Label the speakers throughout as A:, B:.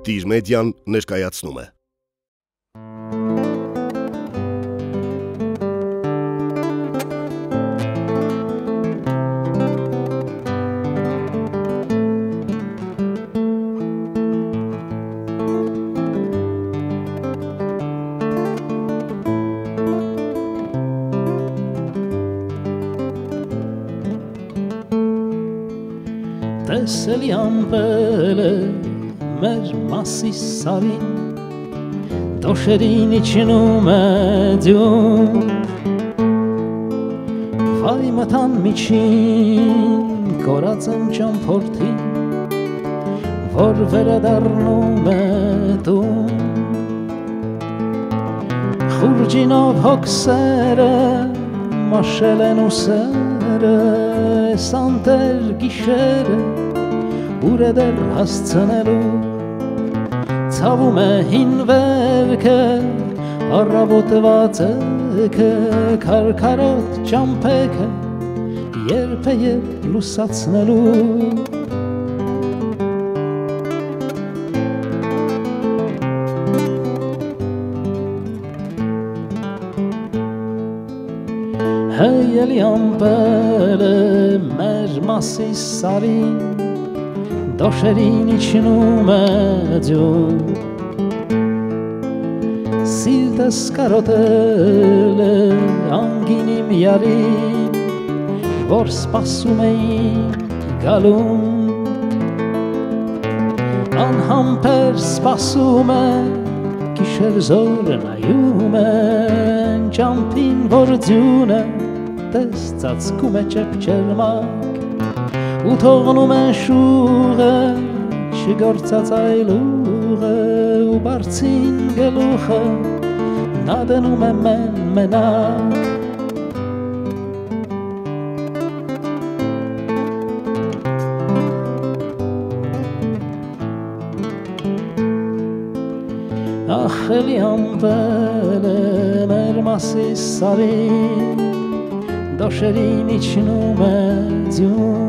A: Տիր մեդիան ներկայացնում է։
B: Տեսելի ամպելը մեր մասի սարին, դոշերին իջնում է ձյուն, վայ մթան միջին կորած եմ ճամփորդին, որ վերադառնում է տուն, խուրջինով հոգսերը մաշել են ուսերը, սանտեր գիշերը ուր է դեռ հասցնելու, ցավում է հին վերքը, առավոտված էքը, քարքարոտ ճամփեքը, երբ է երբ լուսացնելու։ Հեյելի ամպելը մեր մասի սարին, դոշերին իջնում է ձյուն, սիրտս կարոտել է անգին իմ յարին, որ սպասում էին գալուն, անհամբեր սպասում է, գիշեր զոր նայում են ճամփին, որ ձյունը տես ծածկում է ճեպճերմակ, ու թողնում են շուղը չգործած այլուղը, ու բարձին գլուխը նա դնում է մենակ։ Ախ էլի ամպելը մեր մասի սարին, դոշերին իջնում է ձյուն,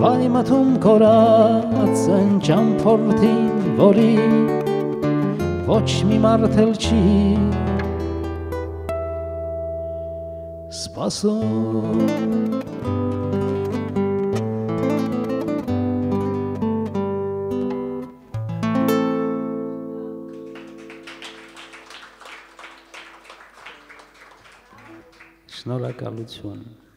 B: վայ մթում կորած են ճամփորդին, որի ոչ մի մարդ էլ չի սպասում։ Շնորհակալություն։